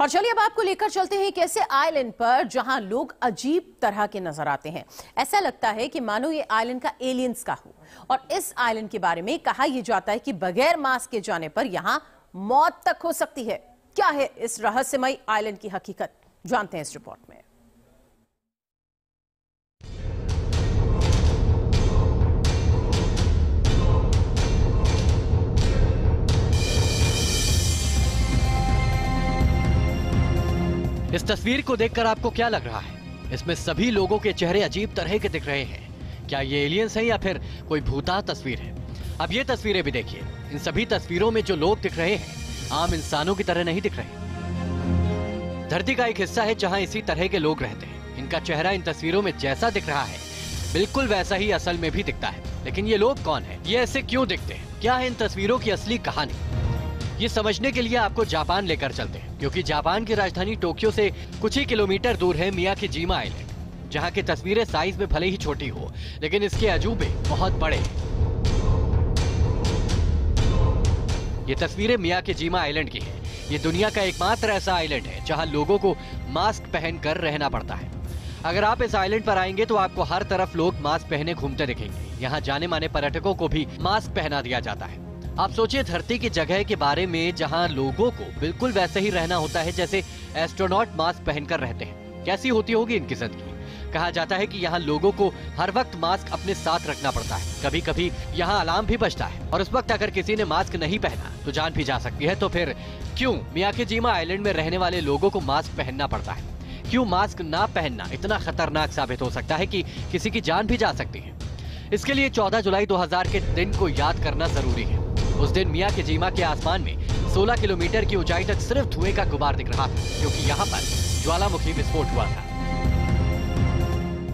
और चलिए अब आपको लेकर चलते हैं एक ऐसे आइलैंड पर जहां लोग अजीब तरह के नजर आते हैं। ऐसा लगता है कि मानो ये आइलैंड का एलियंस का हो। और इस आइलैंड के बारे में कहा यह जाता है कि बगैर मास्क के जाने पर यहां मौत तक हो सकती है। क्या है इस रहस्यमय आइलैंड की हकीकत, जानते हैं इस रिपोर्ट में। इस तस्वीर को देखकर आपको क्या लग रहा है? इसमें सभी लोगों के चेहरे अजीब तरह के दिख रहे हैं। क्या ये एलियंस है या फिर कोई भूताह तस्वीर है? अब ये तस्वीरें भी देखिए। इन सभी तस्वीरों में जो लोग दिख रहे हैं आम इंसानों की तरह नहीं दिख रहे। धरती का एक हिस्सा है जहां इसी तरह के लोग रहते हैं। इनका चेहरा इन तस्वीरों में जैसा दिख रहा है बिल्कुल वैसा ही असल में भी दिखता है। लेकिन ये लोग कौन है, ये ऐसे क्यों दिखते हैं, क्या है इन तस्वीरों की असली कहानी? ये समझने के लिए आपको जापान लेकर चलते हैं, क्योंकि जापान की राजधानी टोक्यो से कुछ ही किलोमीटर दूर है मियाकेजीमा आइलैंड, जहां की तस्वीरें साइज में भले ही छोटी हो लेकिन इसके अजूबे बहुत बड़े हैं। ये तस्वीरें मियाकेजीमा आइलैंड की है। ये दुनिया का एकमात्र ऐसा आइलैंड है जहां लोगों को मास्क पहनकर रहना पड़ता है। अगर आप इस आइलैंड पर आएंगे तो आपको हर तरफ लोग मास्क पहने घूमते दिखेंगे। यहाँ जाने माने पर्यटकों को भी मास्क पहना दिया जाता है। आप सोचिए धरती की जगह के बारे में जहां लोगों को बिल्कुल वैसे ही रहना होता है जैसे एस्ट्रोनॉट मास्क पहनकर रहते हैं। कैसी होती होगी इनकी जिंदगी। कहा जाता है कि यहाँ लोगों को हर वक्त मास्क अपने साथ रखना पड़ता है। कभी कभी यहाँ अलार्म भी बजता है और उस वक्त अगर किसी ने मास्क नहीं पहना तो जान भी जा सकती है। तो फिर क्यों मियाकेजीमा आइलैंड में रहने वाले लोगों को मास्क पहनना पड़ता है? क्यों मास्क ना पहनना इतना खतरनाक साबित हो सकता है कि किसी की जान भी जा सकती है? इसके लिए 14 जुलाई 2000 के दिन को याद करना जरूरी है। उस दिन मियाकेजीमा के आसमान में 16 किलोमीटर की ऊंचाई तक सिर्फ धुएं का गुबार दिख रहा था, क्योंकि यहाँ पर ज्वालामुखी विस्फोट हुआ था।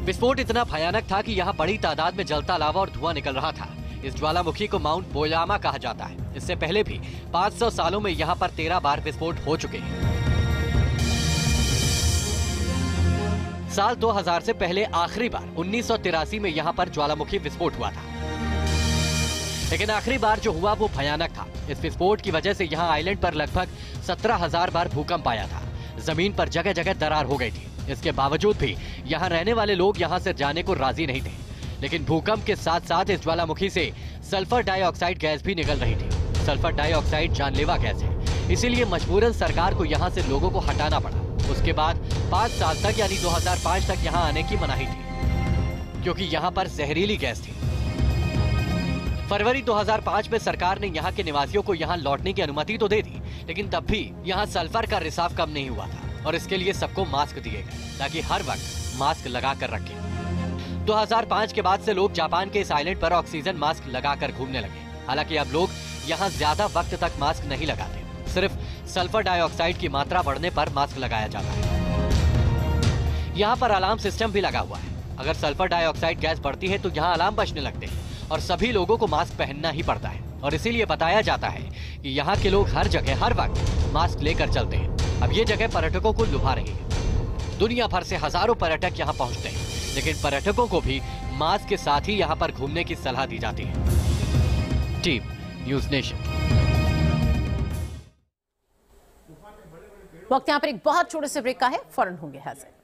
विस्फोट इतना भयानक था कि यहाँ बड़ी तादाद में जलता लावा और धुआं निकल रहा था। इस ज्वालामुखी को माउंट बोयामा कहा जाता है। इससे पहले भी 500 सालों में यहाँ पर 13 बार विस्फोट हो चुके हैं। साल 2000 से पहले आखिरी बार 1983 में यहाँ पर ज्वालामुखी विस्फोट हुआ था, लेकिन आखिरी बार जो हुआ वो भयानक था। इस विस्फोट की वजह से यहाँ आइलैंड पर लगभग 17,000 बार भूकंप आया था। जमीन पर जगह जगह दरार हो गई थी। इसके बावजूद भी यहाँ रहने वाले लोग यहाँ से जाने को राजी नहीं थे। लेकिन भूकंप के साथ साथ इस ज्वालामुखी से सल्फर डाइऑक्साइड गैस भी निकल रही थी। सल्फर डाइऑक्साइड जानलेवा गैस है, इसीलिए मजबूरन सरकार को यहाँ से लोगों को हटाना पड़ा। उसके बाद 5 साल तक यानी 2005 तक यहाँ आने की मनाही थी, क्योंकि यहाँ पर जहरीली गैस थी। फरवरी 2005 में सरकार ने यहाँ के निवासियों को यहाँ लौटने की अनुमति तो दे दी, लेकिन तब भी यहाँ सल्फर का रिसाव कम नहीं हुआ था और इसके लिए सबको मास्क दिए गए ताकि हर वक्त मास्क लगा कर रखें। 2005 के बाद से लोग जापान के इस आइलैंड पर ऑक्सीजन मास्क लगाकर घूमने लगे। हालांकि अब लोग यहाँ ज्यादा वक्त तक मास्क नहीं लगाते, सिर्फ सल्फर डाइऑक्साइड की मात्रा बढ़ने पर मास्क लगाया जाता है। यहाँ पर अलार्म सिस्टम भी लगा हुआ है। अगर सल्फर डाइऑक्साइड गैस बढ़ती है तो यहाँ अलार्म बजने लगते हैं और सभी लोगों को मास्क पहनना ही पड़ता है। और इसीलिए बताया जाता है कि यहाँ के लोग हर जगह हर वक्त मास्क लेकर चलते हैं। अब ये जगह पर्यटकों को लुभा रही है। दुनिया भर से हजारों पर्यटक यहाँ पहुँचते हैं, लेकिन पर्यटकों को भी मास्क के साथ ही यहाँ पर घूमने की सलाह दी जाती है। Team news nation. वक्त यहाँ पर एक बहुत छोटे से ब्रेक का है, फौरन होंगे हाजिर।